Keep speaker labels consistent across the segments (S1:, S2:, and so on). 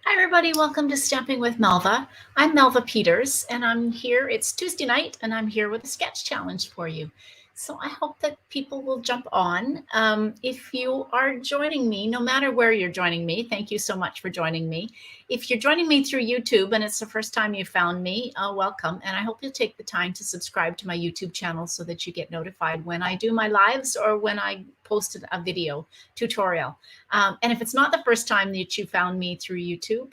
S1: Hi, everybody. Welcome to Stamping with Melva. I'm Melva Peters, and I'm here. It's Tuesday night, and I'm here with a sketch challenge for you. So I hope that people will jump on. If you are joining me, no matter where you're joining me, thank you so much for joining me. If you're joining me through YouTube and it's the first time you found me, welcome. And I hope you'll take the time to subscribe to my YouTube channel so that you get notified when I do my lives or when I post a video tutorial. And if it's not the first time that you found me through YouTube,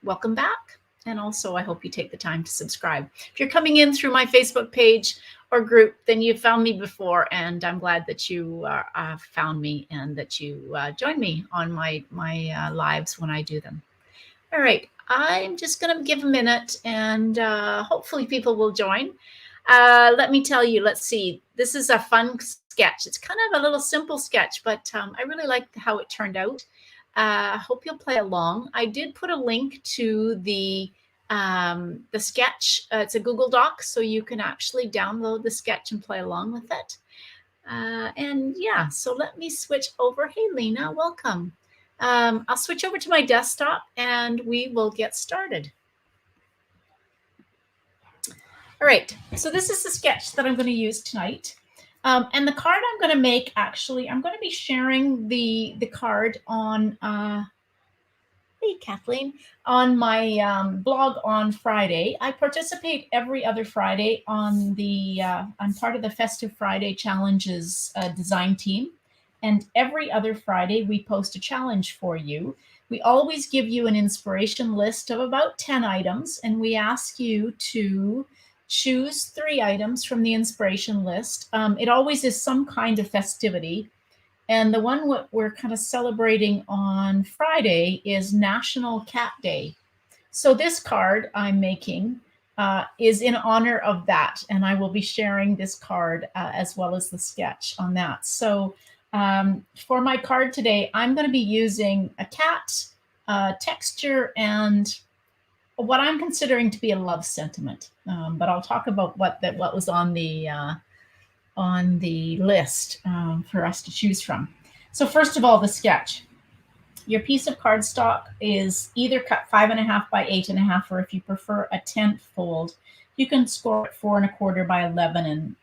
S1: welcome back. And also, I hope you take the time to subscribe. If you're coming in through my Facebook page or group, then you found me before, and I'm glad that you found me and that you join me on my lives when I do them. All right, I'm just going to give a minute, and hopefully people will join. Let me tell you, let's see. This is a fun sketch. It's kind of a little simple sketch, but I really like how it turned out. Hope you'll play along. I did put a link to the sketch. It's a Google Doc, so you can actually download the sketch and play along with it. And yeah, so let me switch over. Hey, Lena, welcome. I'll switch over to my desktop and we will get started. All right, so this is the sketch that I'm going to use tonight. And the card I'm going to make, actually, I'm going to be sharing the card on, hey, Kathleen, on my blog on Friday. I participate every other Friday on I'm part of the Festive Friday Challenges design team. And every other Friday, we post a challenge for you. We always give you an inspiration list of about 10 items, and we ask you to choose 3 items from the inspiration list. It always is some kind of festivity. And the one what we're kind of celebrating on Friday is National Cat Day. So this card I'm making is in honor of that. And I will be sharing this card as well as the sketch on that. So for my card today, I'm going to be using a cat, texture, and what I'm considering to be a love sentiment. But I'll talk about what was on the list for us to choose from. So first of all, the sketch. Your piece of cardstock is either cut 5.5 by 8.5, or if you prefer a 10th fold, you can score it 4 1/4 by 11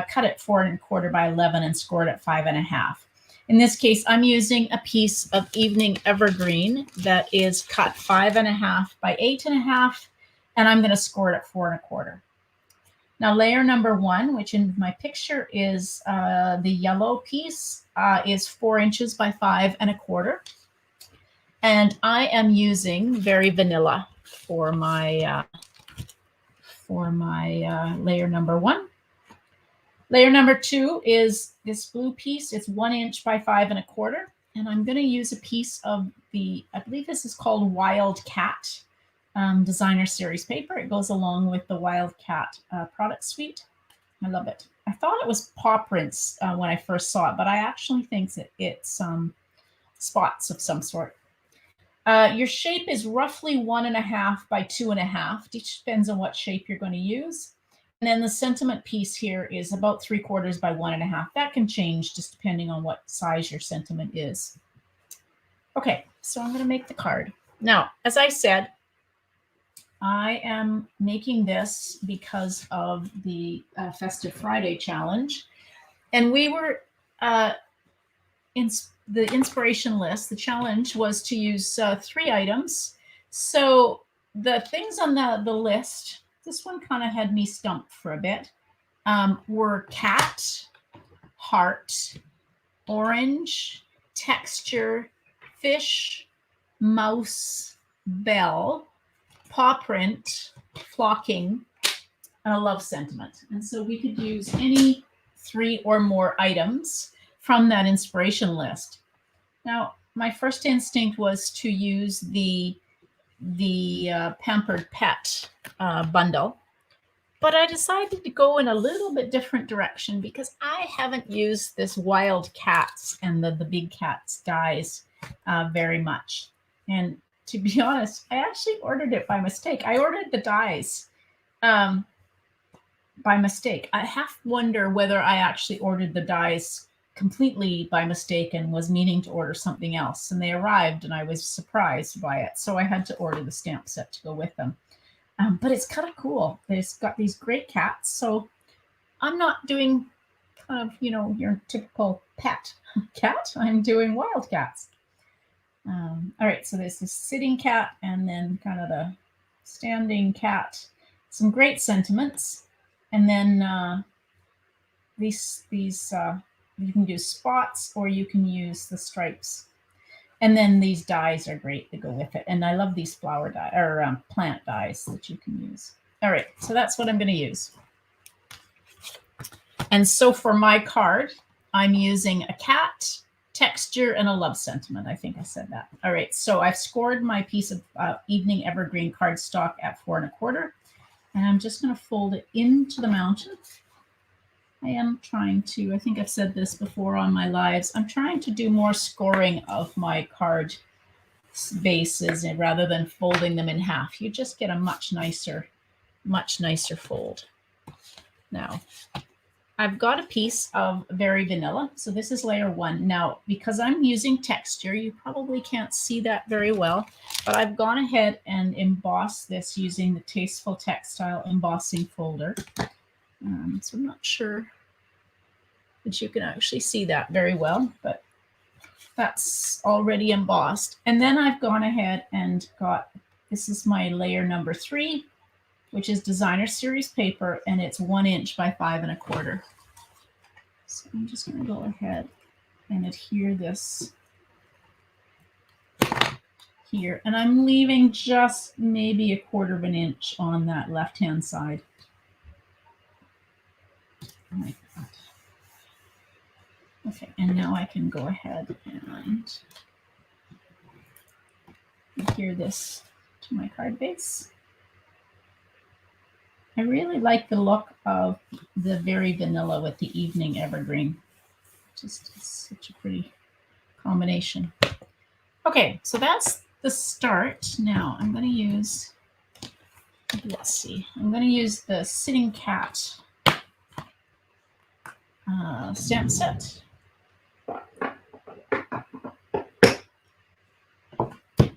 S1: cut it 4 1/4 by 11 and score it at 5.5. In this case, I'm using a piece of Evening Evergreen that is cut 5.5 by 8.5, and I'm going to score it at 4 1/4. Now, layer number 1, which in my picture is the yellow piece, is 4 inches by 5 1/4. And I am using Very Vanilla for my layer number 1. Layer number 2 is this blue piece. It's 1 inch by 5 1/4. And I'm going to use a piece of I believe this is called Wild Cat designer series paper. It goes along with the Wildcat product suite. I love it. I thought it was paw prints when I first saw it, but I actually think that it's spots of some sort. Your shape is roughly 1.5 by 2.5. It depends on what shape you're going to use. And then the sentiment piece here is about 3/4 by 1.5. That can change just depending on what size your sentiment is. Okay, so I'm going to make the card. Now, as I said, I am making this because of the Festive Friday challenge. And we were in the inspiration list. The challenge was to use 3 items. So the things on the list, this one kind of had me stumped for a bit, were cat, heart, orange, texture, fish, mouse, bell, paw print, flocking, and a love sentiment. And so we could use any 3 or more items from that inspiration list. Now, my first instinct was to use the Pampered Pet bundle, but I decided to go in a little bit different direction because I haven't used this Wild Cats and the Big Cats dies very much. And to be honest, I actually ordered it by mistake. I ordered the dies by mistake. I half wonder whether I actually ordered the dies completely by mistake and was meaning to order something else. And they arrived and I was surprised by it. So I had to order the stamp set to go with them. But it's kind of cool. It's got these great cats. So I'm not doing kind of, your typical pet cat. I'm doing wild cats. All right, so there's this sitting cat and then kind of the standing cat. Some great sentiments. And then these you can use spots or you can use the stripes. And then these dies are great to go with it. And I love these flower dye or plant dyes that you can use. All right, so that's what I'm going to use. And so for my card, I'm using a cat, texture, and a love sentiment. I think I said that. All right, so I've scored my piece of evening evergreen cardstock at 4 1/4. And I'm just going to fold it into the mountain. I am trying to, I think I've said this before on my lives, I'm trying to do more scoring of my card bases rather than folding them in half. You just get a much nicer fold. Now, I've got a piece of Very Vanilla. So this is layer 1. Now, because I'm using texture, you probably can't see that very well, but I've gone ahead and embossed this using the Tasteful Textile embossing folder. So I'm not sure that you can actually see that very well, but that's already embossed. And then I've gone ahead and got, this is my layer number 3, which is Designer Series paper, and it's 1 inch by 5 1/4. So I'm just going to go ahead and adhere this here. And I'm leaving just maybe 1/4 inch on that left-hand side. Like that. Okay, and now I can go ahead and adhere this to my card base. I really like the look of the Very Vanilla with the evening evergreen. Just such a pretty combination. Okay, so that's the start. Now I'm going to use, let's see, I'm going to use the Sitting Cat stamp set.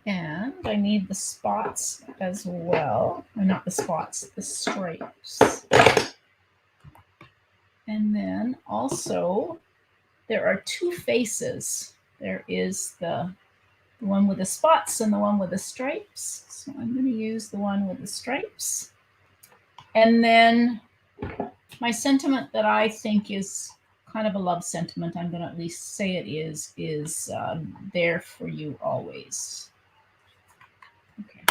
S1: And I need the spots as well. Or not the spots, the stripes. And then also, there are 2 faces. There is the one with the spots and the one with the stripes. So I'm going to use the one with the stripes. And then my sentiment that I think is kind of a love sentiment, I'm going to at least say it is there for you always. Okay.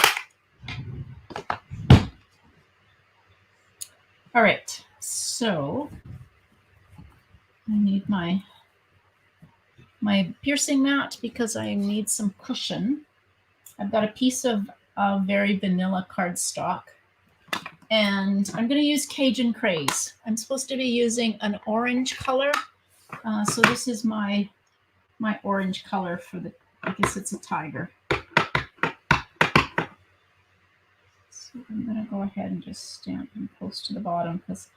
S1: All right, so I need my piercing mat because I need some cushion. I've got a piece of Very Vanilla cardstock, and I'm going to use Cajun Craze. I'm supposed to be using an orange color, so this is my orange color for the, I guess it's a tiger. So I'm going to go ahead and just stamp him close to the bottom because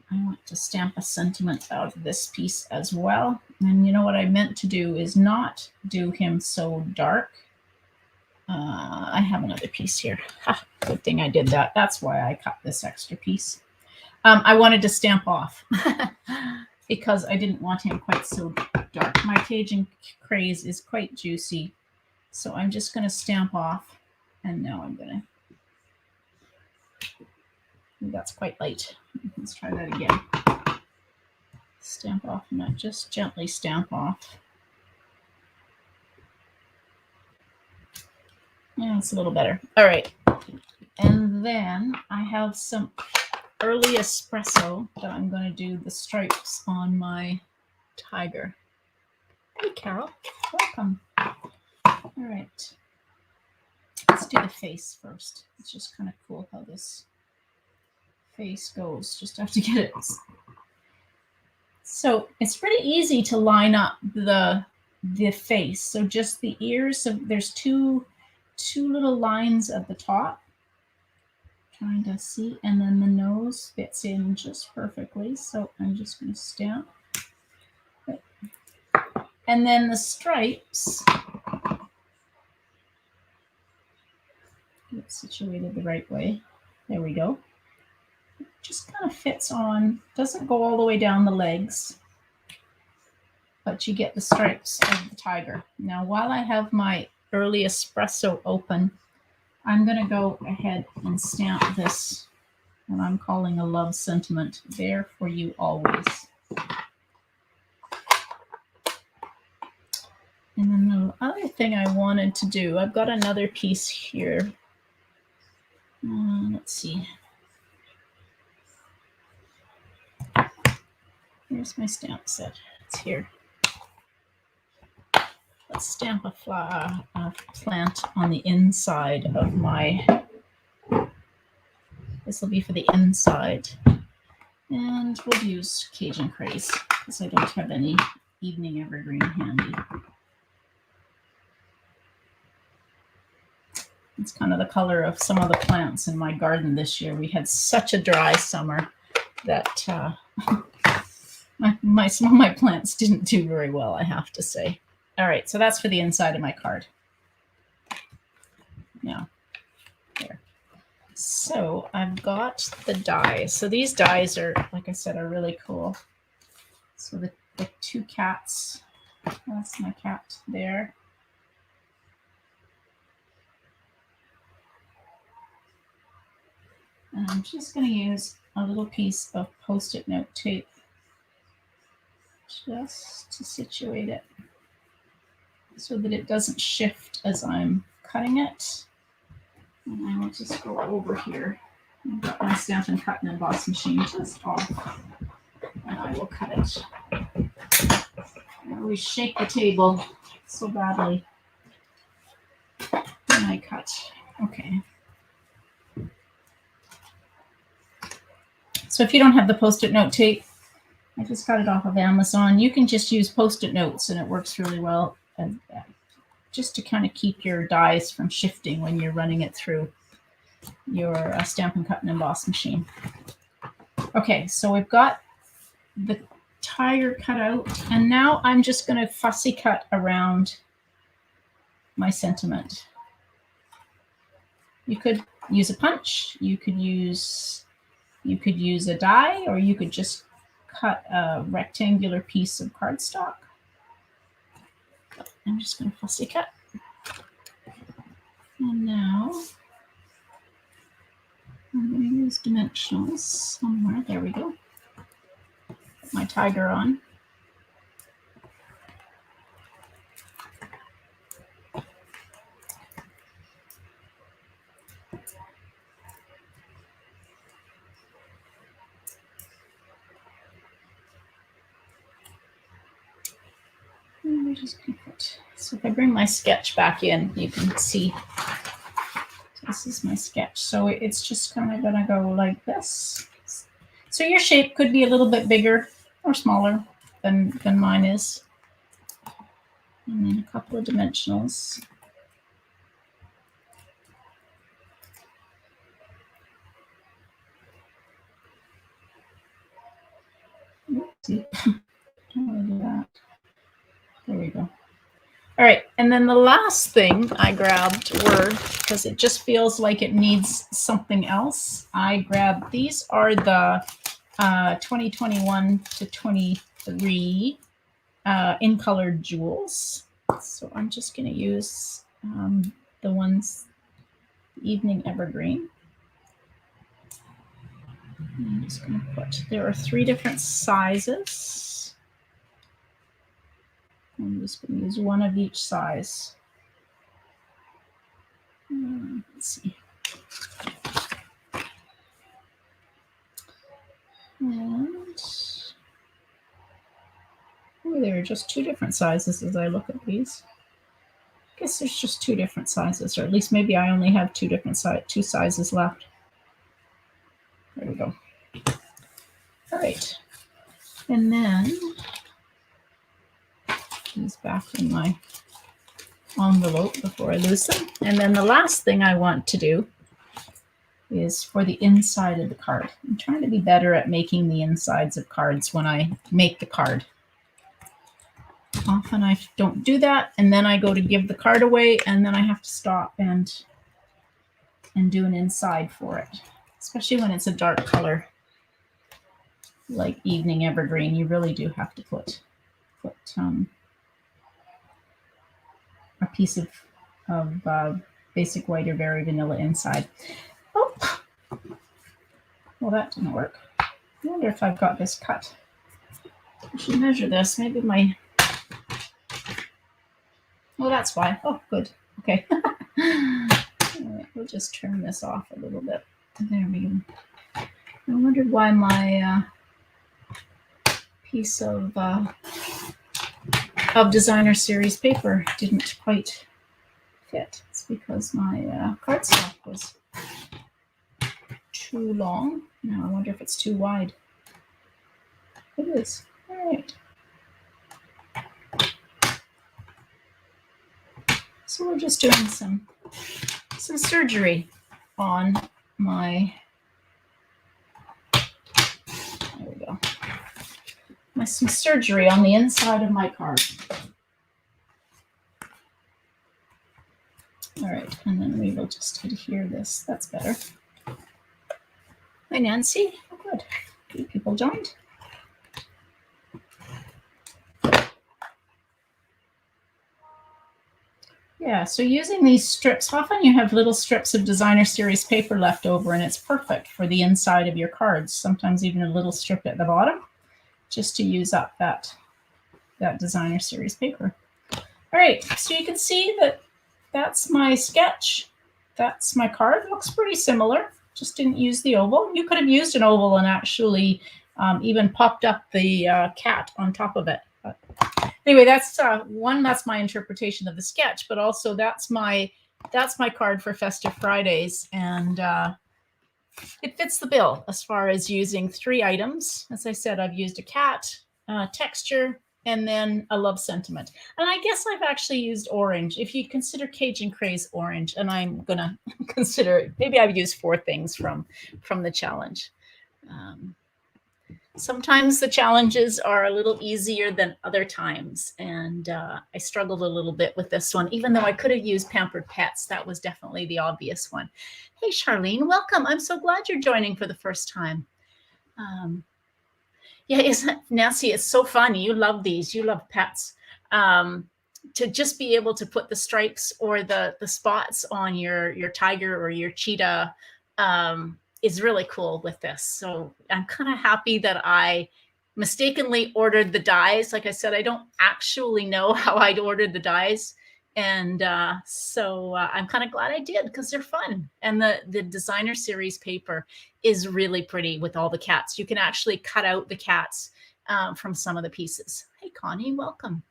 S1: I want to stamp a sentiment out of this piece as well. And you know what I meant to do is not do him so dark. I have another piece here. Ha, good thing I did that. That's why I cut this extra piece. I wanted to stamp off because I didn't want him quite so dark. My Cajun Craze is quite juicy. So I'm just going to stamp off. And now I'm going to, that's quite light. Let's try that again. Stamp off, not just gently stamp off. Yeah, it's a little better. All right. And then I have some early espresso that I'm going to do the stripes on my tiger. Hey, Carol. Welcome. All right. Let's do the face first. It's just kind of cool how this face goes. Just have to get it. So it's pretty easy to line up the face. So just the ears. So there's two little lines at the top. Trying to see, and then the nose fits in just perfectly. So I'm just going to stamp. And then the stripes, get it situated the right way. There we go. It just kind of fits on, doesn't go all the way down the legs, but you get the stripes of the tiger. Now, while I have my early espresso open, I'm going to go ahead and stamp this, what I'm calling a love sentiment, there for you always. And then the other thing I wanted to do, I've got another piece here. Let's see. Here's my stamp set. It's here. Let's stamp a plant on the inside of my, this will be for the inside. And we'll use Cajun Craze because I don't have any evening evergreen handy. It's kind of the color of some of the plants in my garden this year. We had such a dry summer that some of my plants didn't do very well, I have to say. All right, so that's for the inside of my card. Now, there. So I've got the dies. So these dies are, like I said, are really cool. So the two cats, that's my cat there. And I'm just going to use a little piece of Post-it note tape just to situate it so that it doesn't shift as I'm cutting it. And I will just go over here. I've got my Stampin' Cut and Emboss machine just off, and I will cut it. I always shake the table so badly when I cut. Okay. So if you don't have the Post-it note tape, I just got it off of Amazon. You can just use Post-it notes and it works really well, and just to kind of keep your dies from shifting when you're running it through your Stampin' Cut and Emboss machine. Okay, so we've got the tiger cut out, and now I'm just going to fussy cut around my sentiment. You could use a punch, you could use a die, or you could just cut a rectangular piece of cardstock. I'm just going to fussy cut. And now I'm going to use dimensionals somewhere. There we go. Put my tiger on. And we're just going to put, so if I bring my sketch back in, you can see this is my sketch. So it's just kind of going to go like this. So your shape could be a little bit bigger or smaller than mine is. And then a couple of dimensionals. Oopsie. Don't want to do that. There we go. All right, and then the last thing I grabbed were, because it just feels like it needs something else, I grabbed, these are the 2021 to 23 in colored jewels. So I'm just going to use the ones, Evening Evergreen. I'm just going to put, there are 3 different sizes. I'm just going to use one of each size. Let's see. And oh, there are just 2 different sizes as I look at these. I guess there's just 2 different sizes, or at least maybe I only have 2 sizes left. There we go. All right. And then these back in my envelope before I lose them. And then the last thing I want to do is for the inside of the card. I'm trying to be better at making the insides of cards when I make the card. Often I don't do that, and then I go to give the card away, and then I have to stop and do an inside for it, especially when it's a dark color like Evening Evergreen. You really do have to put a piece of basic white or berry vanilla inside. Oh, well, that didn't work. I wonder if I've got this cut. I should measure this. Maybe my... Well, that's why. Oh, good. Okay. Right, we'll just trim this off a little bit. There we go. I wondered why my piece of designer series paper didn't quite fit. It's because my cardstock was too long. Now I wonder if it's too wide. It is. All right. So we're just doing some surgery on my, there we go, some surgery on the inside of my card. All right, and then we will just adhere this. That's better. Hi, Nancy. Oh, good. A few people joined. Yeah, so using these strips, often you have little strips of designer series paper left over, and it's perfect for the inside of your cards. Sometimes even a little strip at the bottom, just to use up that designer series paper. All right, so you can see that that's my sketch. That's my card. Looks pretty similar. Just didn't use the oval. You could have used an oval and actually even popped up the cat on top of it. But anyway, that's that's my interpretation of the sketch, but also that's my card for Festive Fridays, and it fits the bill as far as using 3 items. As I said, I've used a cat, texture, and then a love sentiment. And I guess I've actually used orange. If you consider Cajun Craze orange, and I'm gonna consider, maybe I've used 4 things from the challenge. Sometimes the challenges are a little easier than other times, and I struggled a little bit with this one, even though I could have used Pampered Pets. That was definitely the obvious one. Hey, Charlene, welcome. I'm so glad you're joining for the first time. Yeah, isn't it, Nancy? It's so fun. You love these. You love pets. To just be able to put the stripes or the spots on your tiger or your cheetah is really cool with this. So I'm kind of happy that I mistakenly ordered the dies. Like I said, I don't actually know how I'd ordered the dies. And so I'm kind of glad I did, because they're fun. And the designer series paper is really pretty with all the cats. You can actually cut out the cats from some of the pieces. Hey, Connie, welcome.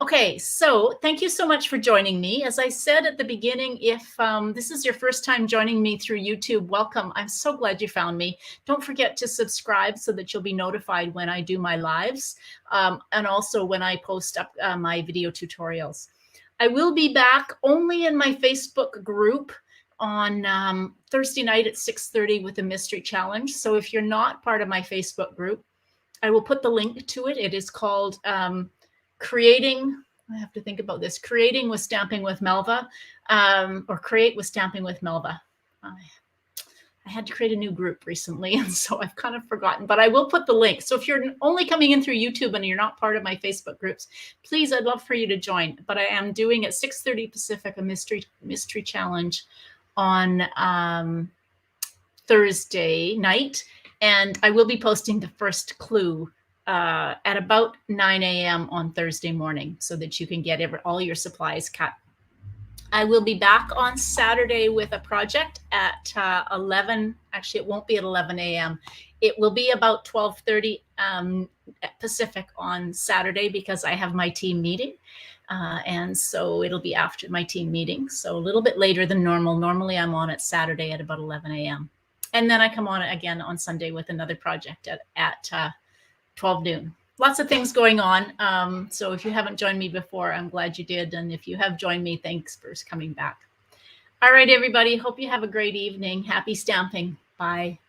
S1: Okay, so thank you so much for joining me. As I said at the beginning, if this is your first time joining me through YouTube, welcome. I'm so glad you found me. Don't forget to subscribe so that you'll be notified when I do my lives, and also when I post up my video tutorials. I will be back only in my Facebook group on Thursday night at 6:30 with a mystery challenge. So if you're not part of my Facebook group, I will put the link to it. It is called Creating, I have to think about this, Creating with Stamping with Melva, or Create with Stamping with Melva. I had to create a new group recently, and so I've kind of forgotten, but I will put the link. So if you're only coming in through YouTube and you're not part of my Facebook groups, please, I'd love for you to join. But I am doing at 6:30 Pacific a mystery challenge on Thursday night, and I will be posting the first clue at about 9 a.m. on Thursday morning, so that you can get all your supplies cut. I will be back on Saturday with a project at 11. Actually, it won't be at 11 a.m. It will be about 12:30 Pacific on Saturday, because I have my team meeting. And so it'll be after my team meeting. So a little bit later than normal. Normally I'm on at Saturday at about 11 a.m. And then I come on again on Sunday with another project at 12 noon. Lots of things going on. So if you haven't joined me before, I'm glad you did. And if you have joined me, thanks for coming back. All right, everybody. Hope you have a great evening. Happy stamping. Bye.